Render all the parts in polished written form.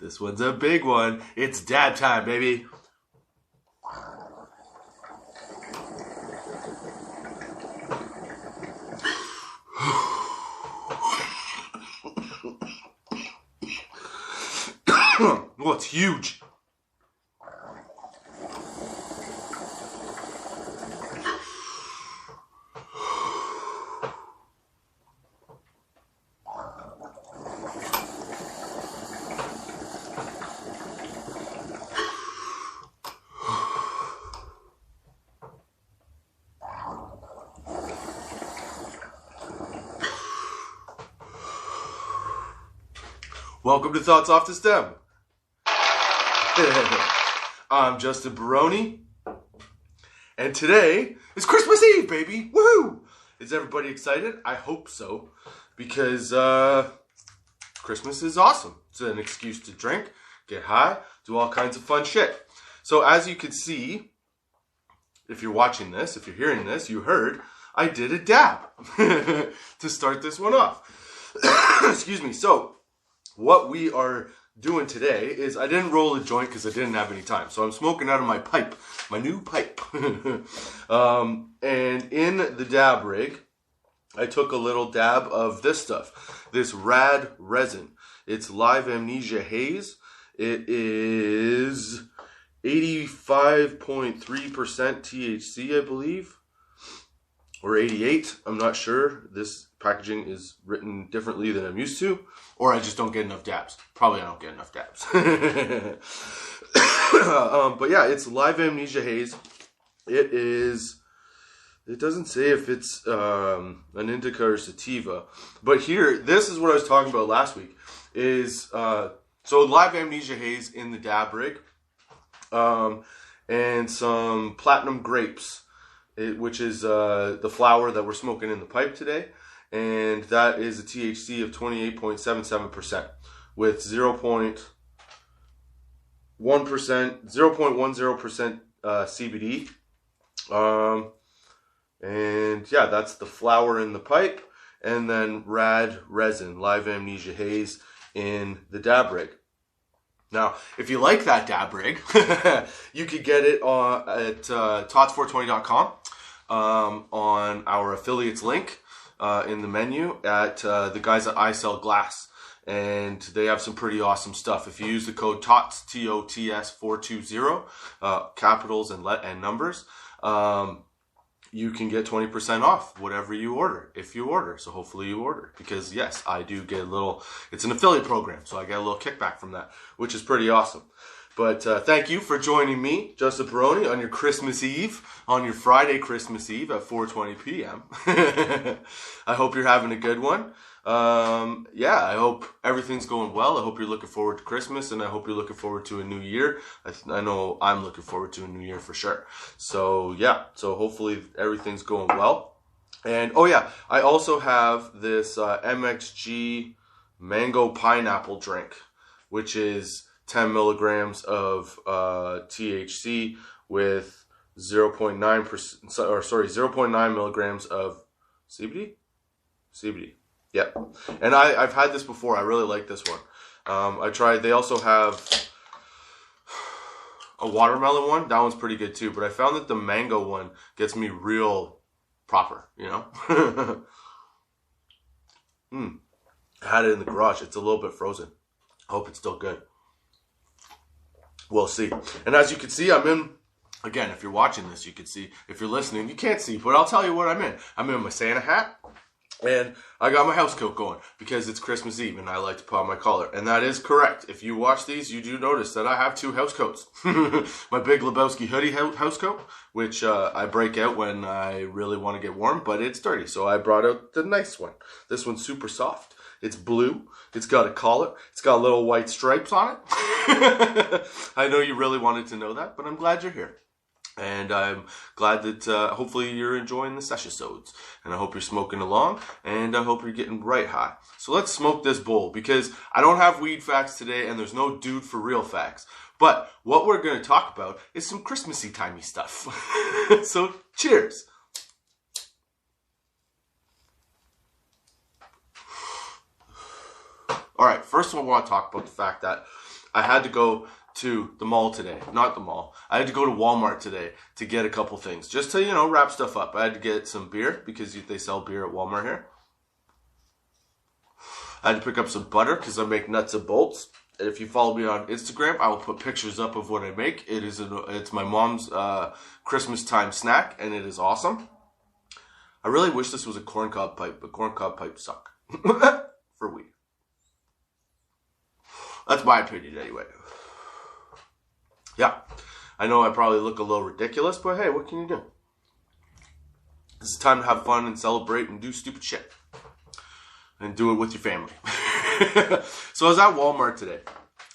This one's a big one. It's dab time, baby. Oh, it's huge. Welcome to Thoughts Off the Stem. I'm Justin Barone, and today is Christmas Eve, baby. Woohoo! Is everybody excited? I hope so, because Christmas is awesome. It's an excuse to drink, get high, do all kinds of fun shit. So as you can see, if you're watching this, if you're hearing this, you heard, I did a dab to start this one off. Excuse me. So what we are doing today is I didn't roll a joint because I didn't have any time. So I'm smoking out of my pipe, my new pipe. And in the dab rig, I took a little dab of this stuff, this rad resin. It's Live Amnesia Haze. It is 85.3% THC, I believe, or 88. I'm not sure. This packaging is written differently than I'm used to, or I just don't get enough dabs. Probably I don't get enough dabs. But yeah, it's Live Amnesia Haze. It doesn't say if it's an indica or sativa, but here, this is what I was talking about last week, is, so Live Amnesia Haze in the dab rig, and some platinum grapes, which is the flower that we're smoking in the pipe today. And that is a THC of 28.77% with 0.10% CBD. And yeah, that's the flower in the pipe. And then rad resin, Live Amnesia Haze in the dab rig. Now, if you like that dab rig, you could get it at tots420.com on our affiliates link. In the menu at the guys at I Sell Glass, and they have some pretty awesome stuff. If you use the code TOTS, TOTS 420, capitals and numbers, you can get 20% off whatever you order, if you order. So hopefully you order, because yes, I do get a little, it's an affiliate program, so I get a little kickback from that, which is pretty awesome. But thank you for joining me, Justin Barone, on your Christmas Eve, on your Friday Christmas Eve at 4:20 p.m. I hope you're having a good one. Yeah, I hope everything's going well. I hope you're looking forward to Christmas, and I hope you're looking forward to a new year. I know I'm looking forward to a new year for sure. So yeah, so hopefully everything's going well. And oh yeah, I also have this MXG mango pineapple drink, which is 10 milligrams of THC with 0.9%, or sorry, 0.9 milligrams of CBD? CBD, yeah. And I've had this before. I really like this one. I tried, they also have a watermelon one. That one's pretty good too. But I found that the mango one gets me real proper, you know? I had it in the garage. It's a little bit frozen. I hope it's still good. We'll see. And as you can see, I'm in, again, if you're watching this, you can see. If you're listening, you can't see, but I'll tell you what I'm in. I'm in my Santa hat, and I got my house coat going because it's Christmas Eve, and I like to put on my collar. And that is correct. If you watch these, you do notice that I have two house coats. My big Lebowski hoodie house coat, which I break out when I really want to get warm, but it's dirty, so I brought out the nice one. This one's super soft. It's blue. It's got a collar. It's got little white stripes on it. I know you really wanted to know that, but I'm glad you're here. And I'm glad that hopefully you're enjoying the sessions. And I hope you're smoking along. And I hope you're getting right high. So let's smoke this bowl, because I don't have weed facts today, and there's no dude for real facts. But what we're going to talk about is some Christmassy-timey stuff. So cheers. All right, first of all, I want to talk about the fact that I had to go to the mall today. Not the mall. I had to go to Walmart today to get a couple things. Just to, wrap stuff up. I had to get some beer because they sell beer at Walmart here. I had to pick up some butter because I make nuts and bolts. And if you follow me on Instagram, I will put pictures up of what I make. It's my mom's Christmas time snack, and it is awesome. I really wish this was a corncob pipe, but corncob pipes suck for weed. That's my opinion anyway. Yeah, I know I probably look a little ridiculous, but hey, what can you do? This is time to have fun and celebrate and do stupid shit. And do it with your family. So I was at Walmart today.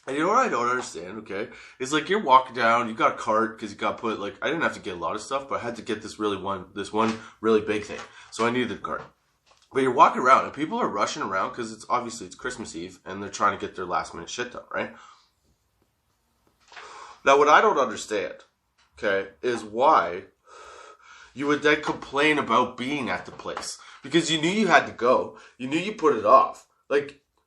And you know what I don't understand, okay? It's like you're walking down, you got a cart, because you got put, I didn't have to get a lot of stuff, but I had to get this one really big thing. So I needed a cart. But you're walking around, and people are rushing around, because it's Christmas Eve, and they're trying to get their last minute shit done, right? Now, what I don't understand, okay, is why you would then complain about being at the place. Because you knew you had to go. You knew you put it off.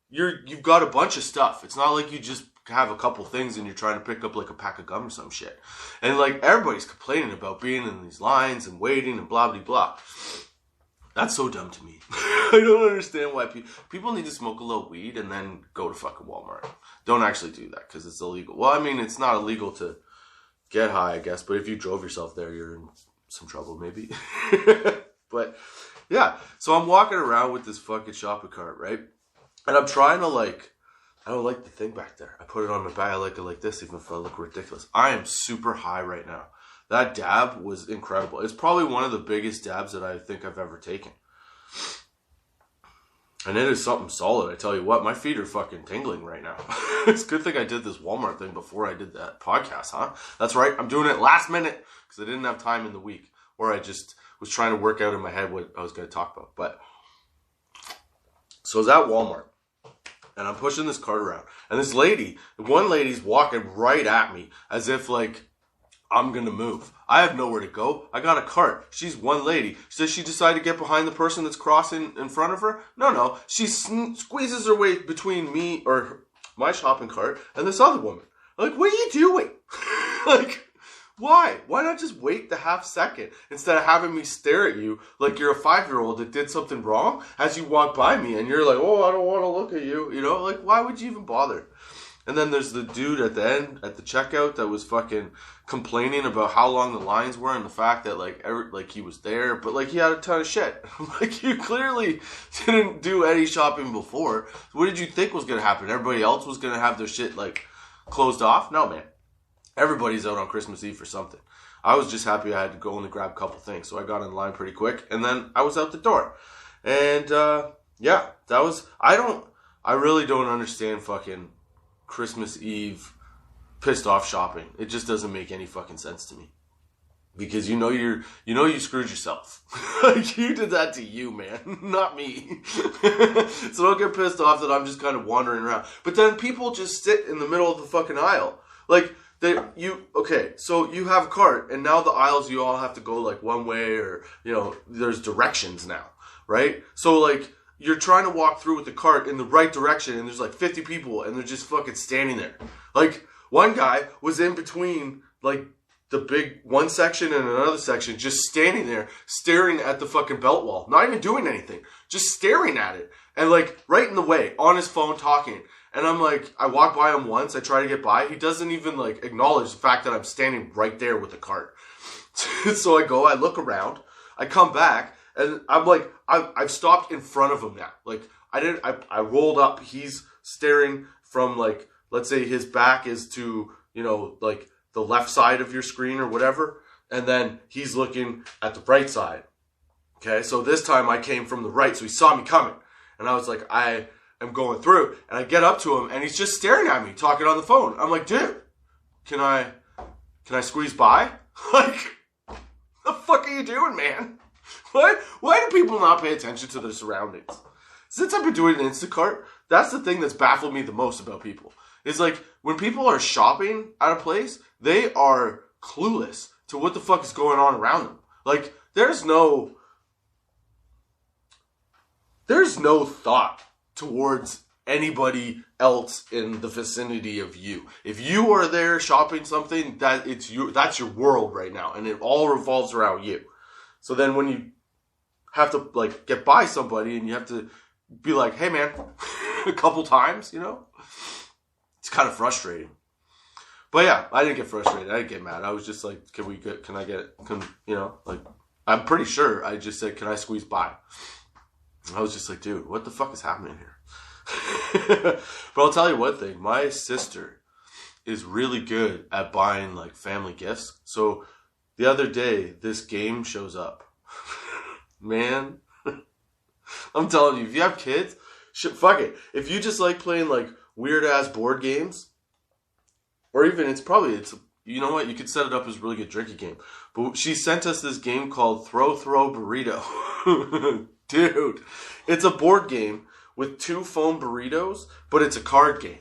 You've got a bunch of stuff. It's not like you just have a couple things and you're trying to pick up a pack of gum or some shit. And everybody's complaining about being in these lines and waiting and blah, blah, blah. That's so dumb to me. I don't understand why people need to smoke a little weed and then go to fucking Walmart. Don't actually do that because it's illegal. Well, I mean, it's not illegal to get high, I guess. But if you drove yourself there, you're in some trouble maybe. But yeah, so I'm walking around with this fucking shopping cart, right? And I'm trying to I don't like the thing back there. I put it on my back. I like it like this, even if I look ridiculous. I am super high right now. That dab was incredible. It's probably one of the biggest dabs that I think I've ever taken. And it is something solid, I tell you what. My feet are fucking tingling right now. It's a good thing I did this Walmart thing before I did that podcast, huh? That's right. I'm doing it last minute because I didn't have time in the week. Or I just was trying to work out in my head what I was going to talk about. But so I was at Walmart. And I'm pushing this cart around. And one lady's walking right at me as if I'm going to move. I have nowhere to go. I got a cart. She's one lady. Does she decide to get behind the person that's crossing in front of her? No. She squeezes her way between me or my shopping cart and this other woman. What are you doing? Why? Why not just wait the half second instead of having me stare at you like you're a 5-year-old that did something wrong as you walk by me and you're like, oh, I don't want to look at you. Why would you even bother? And then there's the dude at the end, at the checkout, that was fucking complaining about how long the lines were and the fact that he was there, but he had a ton of shit. You clearly didn't do any shopping before. What did you think was going to happen? Everybody else was going to have their shit closed off? No, man. Everybody's out on Christmas Eve for something. I was just happy I had to go only grab a couple things, so I got in line pretty quick, and then I was out the door. And, yeah, that was, I really don't understand fucking Christmas Eve pissed off shopping. It just doesn't make any fucking sense to me. Because you screwed yourself. You did that to you, man. Not me. So don't get pissed off that I'm just kind of wandering around. But then people just sit in the middle of the fucking aisle. So you have a cart, and now the aisles you all have to go one way, or there's directions now, right? So you're trying to walk through with the cart in the right direction, and there's 50 people, and they're just fucking standing there. One guy was in between the big one section and another section, just standing there staring at the fucking belt wall, not even doing anything, just staring at it, and right in the way on his phone talking. And I'm I walk by him once, I try to get by. He doesn't even acknowledge the fact that I'm standing right there with the cart. So I look around, I come back, and I'm I've stopped in front of him now. I rolled up, he's staring from let's say his back is to, the left side of your screen or whatever. And then he's looking at the right side. Okay, so this time I came from the right, so he saw me coming. And I was I'm going through, and I get up to him, and he's just staring at me, talking on the phone. I'm dude, can I squeeze by? The fuck are you doing, man? What? Why do people not pay attention to their surroundings? Since I've been doing Instacart, that's the thing that's baffled me the most about people. Is when people are shopping at a place, they are clueless to what the fuck is going on around them. There's no thought towards anybody else in the vicinity of you. If you are there shopping something, that's your world right now, and it all revolves around you. So then when you have to like get by somebody and you have to be like, hey man, a couple times, you know, it's kind of frustrating. But yeah, I didn't get frustrated. I didn't get mad. I was just like, I'm pretty sure I just said, can I squeeze by? I was just like, dude, what the fuck is happening here? But I'll tell you one thing. My sister is really good at buying like family gifts. So the other day, this game shows up. Man, I'm telling you, if you have kids, fuck it. If you just like playing like weird ass board games, or even you know what? You could set it up as a really good drinking game. But she sent us this game called Throw Burrito. Dude, it's a board game with 2 foam burritos, but it's a card game.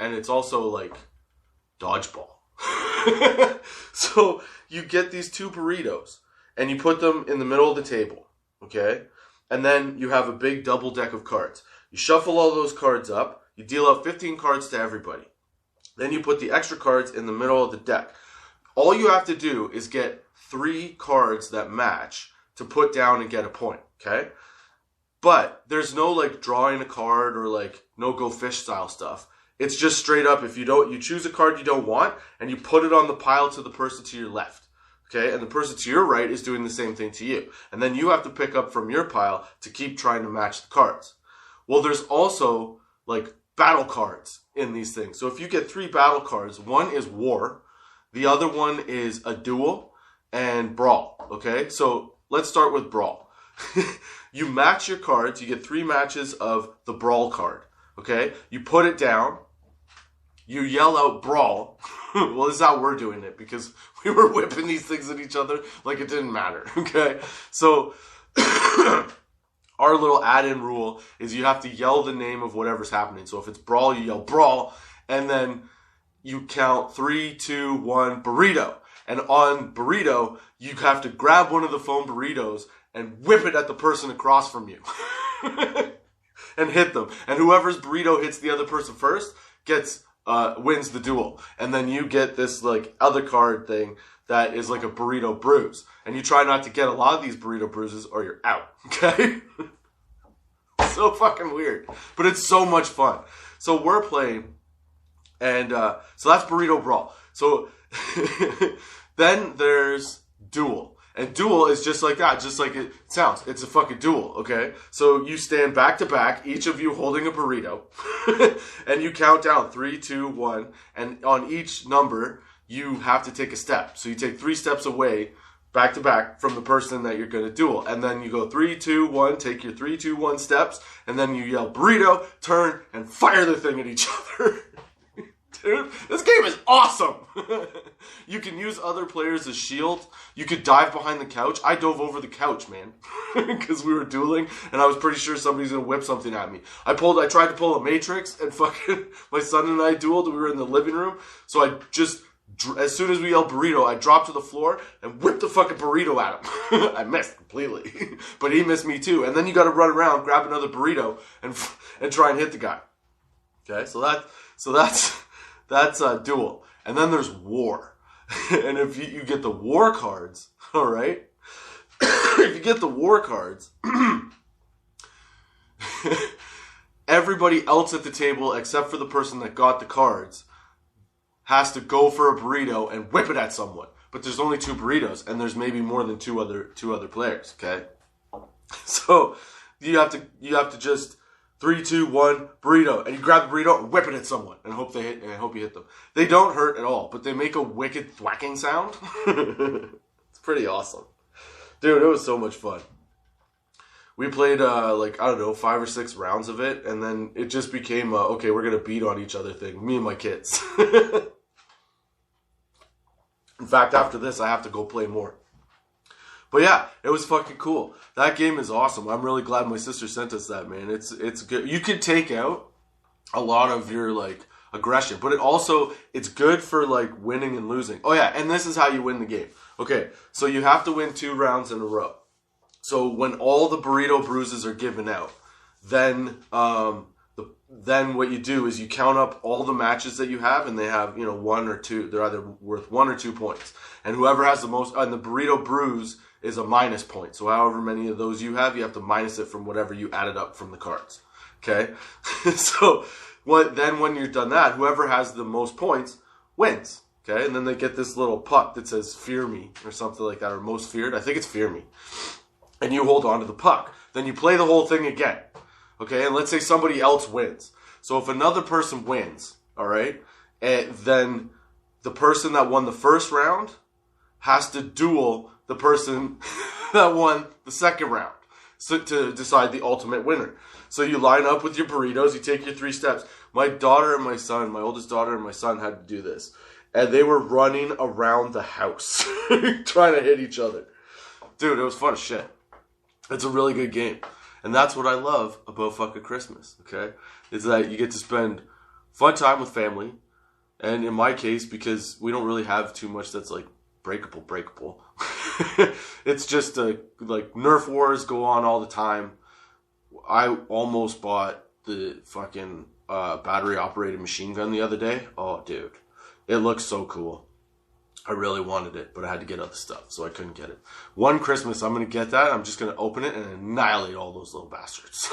And it's also like dodgeball. So you get these 2 burritos and you put them in the middle of the table, okay? And then you have a big double deck of cards. You shuffle all those cards up. You deal out 15 cards to everybody. Then you put the extra cards in the middle of the deck. All you have to do is get 3 cards that match to put down and get a point, okay? But there's no like drawing a card or like no go fish style stuff. It's just straight up, if you choose a card you don't want and you put it on the pile to the person to your left. Okay, and the person to your right is doing the same thing to you. And then you have to pick up from your pile to keep trying to match the cards. Well, there's also like battle cards in these things. So if you get 3 battle cards, one is war, the other one is a duel, and brawl. Okay, so let's start with brawl. You match your cards, you get 3 matches of the brawl card. Okay, you put it down, you yell out brawl. Well, this is how we're doing it because we were whipping these things at each other like it didn't matter. Okay, so our little add-in rule is you have to yell the name of whatever's happening. So if it's brawl, you yell brawl, and then you count 3, 2, 1, burrito. And on burrito, you have to grab one of the foam burritos and whip it at the person across from you. And hit them. And whoever's burrito hits the other person first wins the duel. And then you get this like other card thing that is like a burrito bruise. And you try not to get a lot of these burrito bruises or you're out. Okay? So fucking weird. But it's so much fun. So we're playing, and so that's burrito brawl. So then there's duel. And duel is just like that, just like it sounds. It's a fucking duel, okay? So you stand back to back, each of you holding a burrito, and you count down 3, 2, 1, and on each number, you have to take a step. So you take 3 steps away, back to back, from the person that you're going to duel. And then you go 3, 2, 1, take your 3, 2, 1 steps, and then you yell burrito, turn, and fire the thing at each other. Dude, this game is awesome. You can use other players as shield. You could dive behind the couch. I dove over the couch, man, because we were dueling, and I was pretty sure somebody's gonna whip something at me. I tried to pull a Matrix, and fucking my son and I dueled. We were in the living room, so I just, as soon as we yelled burrito, I dropped to the floor and whipped the fucking burrito at him. I missed completely, but he missed me too. And then you got to run around, grab another burrito, and try and hit the guy. Okay, so that's a duel. And then there's war. And if you get the war cards, all right? If you get the war cards, everybody else at the table, except for the person that got the cards, has to go for a burrito and whip it at someone. But there's only 2 burritos, and there's maybe more than two other players, okay? So you have to just 3, 2, 1, burrito. And you grab the burrito and whip it at someone and hope you hit them. They don't hurt at all, but they make a wicked thwacking sound. It's pretty awesome. Dude, it was so much fun. We played, 5 or 6 rounds of it, and then it just became okay, we're going to beat on each other thing. Me and my kids. In fact, after this, I have to go play more. But yeah, it was fucking cool. That game is awesome. I'm really glad my sister sent us that, man. It's good. You could take out a lot of your like aggression, but it's good for like winning and losing. Oh yeah, and this is how you win the game. Okay, so you have to win 2 rounds in a row. So when all the burrito bruises are given out, then then what you do is you count up all the matches that you have, and they have, you know, 1 or 2. They're either worth 1 or 2 points. And whoever has the most, and the burrito brews is a minus point. So however many of those you have to minus it from whatever you added up from the cards. Okay? So when you're done that, whoever has the most points wins. Okay? And then they get this little puck that says fear me or something like that, or most feared. I think it's fear me. And you hold on to the puck. Then you play the whole thing again. Okay, and let's say somebody else wins. So if another person wins, all right, then the person that won the first round has to duel the person that won the second round, so to decide the ultimate winner. So you line up with your burritos, you take your 3 steps. My daughter and my son, my oldest daughter and my son had to do this. And they were running around the house trying to hit each other. Dude, it was fun as shit. It's a really good game. And that's what I love about fucking Christmas, okay? Is that you get to spend fun time with family. And in my case, because we don't really have too much that's like breakable. It's just like Nerf wars go on all the time. I almost bought the fucking battery operated machine gun the other day. Oh, dude. It looks so cool. I really wanted it, but I had to get other stuff, so I couldn't get it. One Christmas, I'm going to get that. I'm just going to open it and annihilate all those little bastards.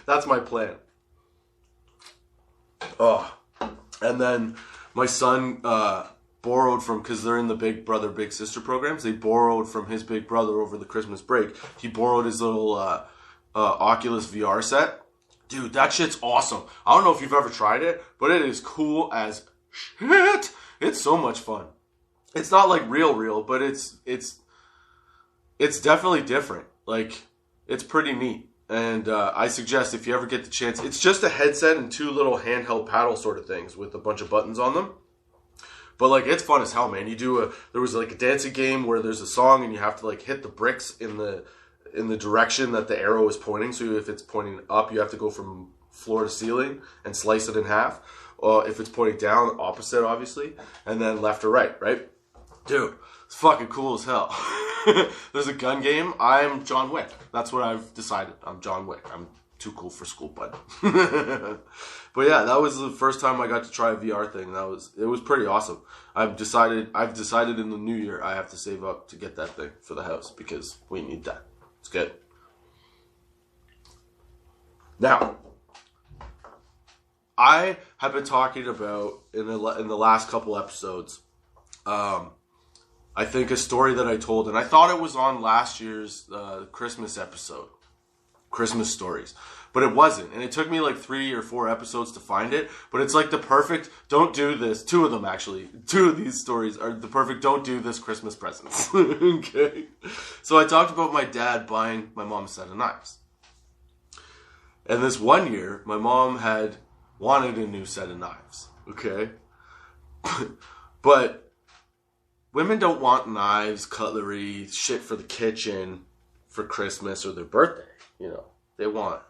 That's my plan. Oh, and then my son borrowed from, because they're in the Big Brother, Big Sister programs, they borrowed from his big brother over the Christmas break. He borrowed his little Oculus VR set. Dude, that shit's awesome. I don't know if you've ever tried it, but it is cool as shit. It's so much fun. It's not like real, but it's definitely different. Like, it's pretty neat. And I suggest if you ever get the chance, it's just a headset and 2 little handheld paddle sort of things with a bunch of buttons on them. But like, it's fun as hell, man. There was like a dancing game where there's a song and you have to like hit the bricks in the direction that the arrow is pointing. So if it's pointing up, you have to go from floor to ceiling and slice it in half. If it's pointing down, opposite, obviously. And then left or right? Dude, it's fucking cool as hell. There's a gun game. I'm John Wick. That's what I've decided. I'm John Wick. I'm too cool for school, bud. But yeah, that was the first time I got to try a VR thing. It was pretty awesome. I've decided in the new year I have to save up to get that thing for the house because we need that. It's good. Now, I have been talking about in the last couple episodes, I think a story that I told, and I thought it was on last year's Christmas episode, Christmas stories, but it wasn't, and it took me like 3 or 4 episodes to find it, but it's like the perfect, don't do this, 2 of them actually, 2 of these stories are the perfect don't do this Christmas presents. Okay, so I talked about my dad buying my mom a set of knives, and this one year, my mom had wanted a new set of knives, okay? But women don't want knives, cutlery, shit for the kitchen for Christmas or their birthday, you know. They want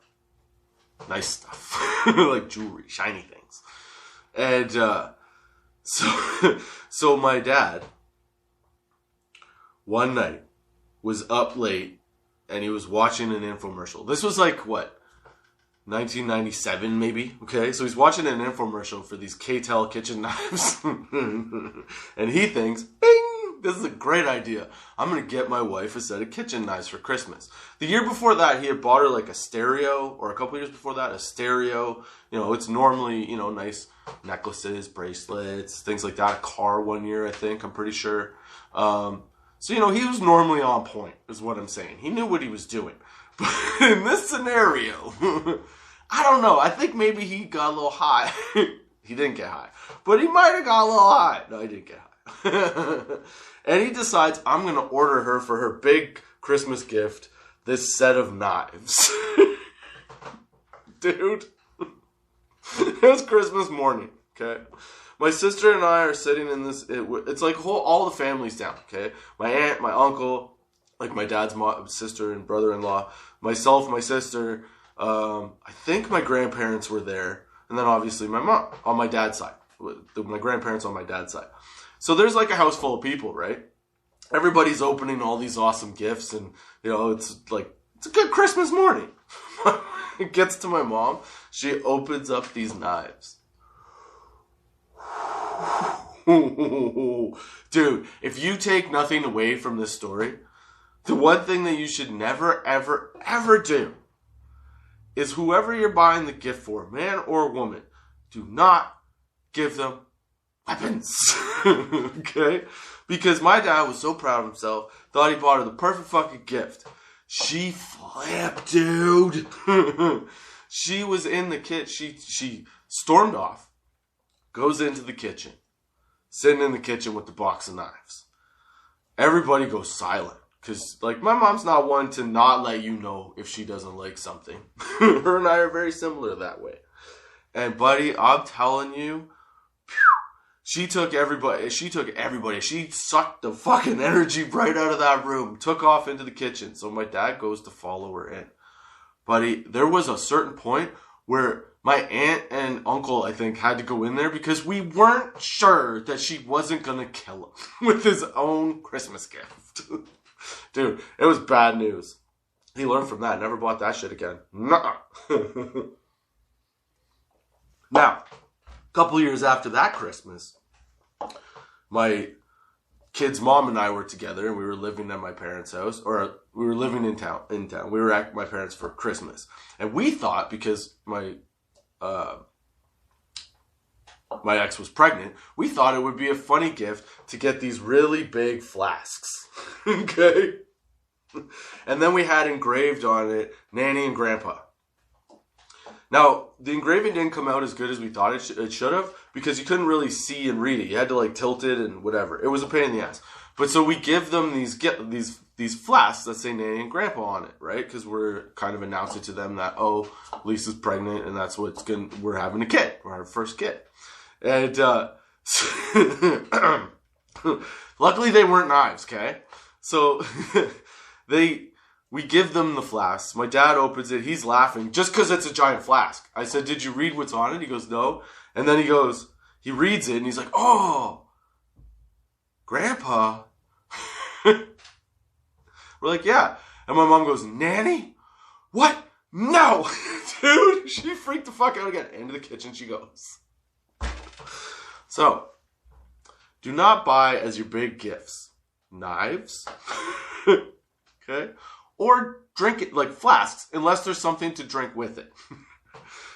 nice stuff, like jewelry, shiny things. And so my dad, one night, was up late, and he was watching an infomercial. This was like, what? 1997 maybe, okay? So he's watching an infomercial for these K-Tel kitchen knives. And he thinks, bing, this is a great idea. I'm going to get my wife a set of kitchen knives for Christmas. The year before that, he had bought her like a stereo, or a couple years before that, a stereo. You know, it's normally, you know, nice necklaces, bracelets, things like that. A car one year, I think, I'm pretty sure. So, you know, he was normally on point, is what I'm saying. He knew what he was doing. But in this scenario, I don't know. I think maybe he got a little high. He didn't get high. But he might have got a little high. No, he didn't get high. And he decides, I'm going to order her for her big Christmas gift, this set of knives. Dude. It was Christmas morning, okay? My sister and I are sitting in this, it's like all the family's down, okay? My aunt, my uncle, like my dad's sister and brother-in-law, myself, my sister, I think my grandparents were there, and then obviously my mom on my dad's side, my grandparents on my dad's side. So there's like a house full of people, right? Everybody's opening all these awesome gifts, and you know it's a good Christmas morning. gets to my mom. She opens up these knives. Dude, if you take nothing away from this story, the one thing that you should never, ever, ever do is whoever you're buying the gift for, man or woman, do not give them weapons. Okay? Because my dad was so proud of himself, thought he bought her the perfect fucking gift. She flipped, dude. She was in the kitchen. She stormed off, goes into the kitchen, sitting in the kitchen with the box of knives. Everybody goes silent. Because, like, my mom's not one to not let you know if she doesn't like something. Her and I are very similar that way. And, buddy, I'm telling you, she took everybody. She sucked the fucking energy right out of that room. Took off into the kitchen. So my dad goes to follow her in. Buddy, there was a certain point where my aunt and uncle, I think, had to go in there because we weren't sure that she wasn't going to kill him with his own Christmas gift. Dude, it was bad news. He learned from that. Never bought that shit again. Nuh-uh. Now, a couple years after that Christmas, my kid's mom and I were together, and we were living at my parents' house, or we were living in town. We were at my parents for Christmas. And we thought, because my ex was pregnant, we thought it would be a funny gift to get these really big flasks. Okay? And then we had engraved on it, Nanny and Grandpa. Now, the engraving didn't come out as good as we thought it should have, because you couldn't really see and read it. You had to, like, tilt it and whatever. It was a pain in the ass. But so we give them these flasks that say Nanny and Grandpa on it, right? Because we're kind of announcing to them that, oh, Lisa's pregnant, and that's we're having a kid. We're our first kid. And luckily they weren't knives, okay? So we give them the flasks. My dad opens it. He's laughing just because it's a giant flask. I said, did you read what's on it? He goes, no. And then he reads it, and he's like, oh, Grandpa. We're like, yeah. And my mom goes, Nanny? What? No. Dude, she freaked the fuck out again. Into the kitchen she goes. So, do not buy as your big gifts knives, okay, or drink it like flasks, unless there's something to drink with it.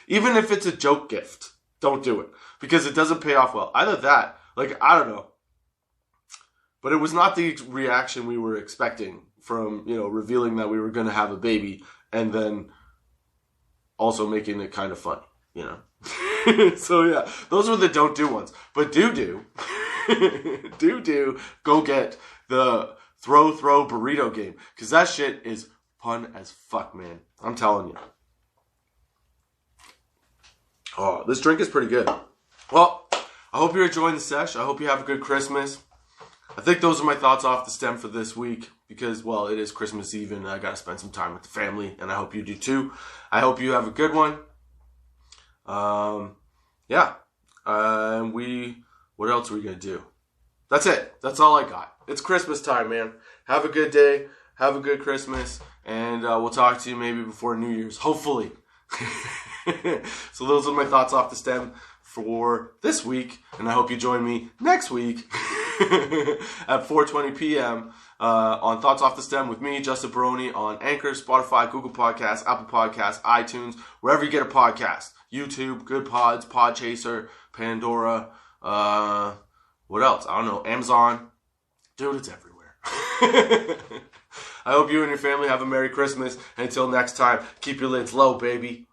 Even if it's a joke gift, don't do it, because it doesn't pay off well. Either that, like, I don't know, but it was not the reaction we were expecting from, revealing that we were going to have a baby and then also making it kind of funny, So yeah, those were the don't do ones. But do go get the throw burrito game, because that shit is fun as fuck, man. I'm telling you. Oh, this drink is pretty good. Well, I hope you're enjoying the sesh. I hope you have a good Christmas. I think those are my thoughts off the stem for this week, because, well, it is Christmas Eve and I got to spend some time with the family, and I hope you do too. I hope you have a good one. Yeah. What else are we going to do? That's it. That's all I got. It's Christmas time, man. Have a good day. Have a good Christmas. And we'll talk to you maybe before New Year's. Hopefully. So those are my thoughts off the stem for this week. And I hope you join me next week at 4:20 p.m. On Thoughts Off the Stem with me, Justin Barone, on Anchor, Spotify, Google Podcasts, Apple Podcasts, iTunes, wherever you get a podcast. YouTube, Good Pods, Podchaser, Pandora, what else? I don't know, Amazon. Dude, it's everywhere. I hope you and your family have a Merry Christmas. And until next time, keep your lids low, baby.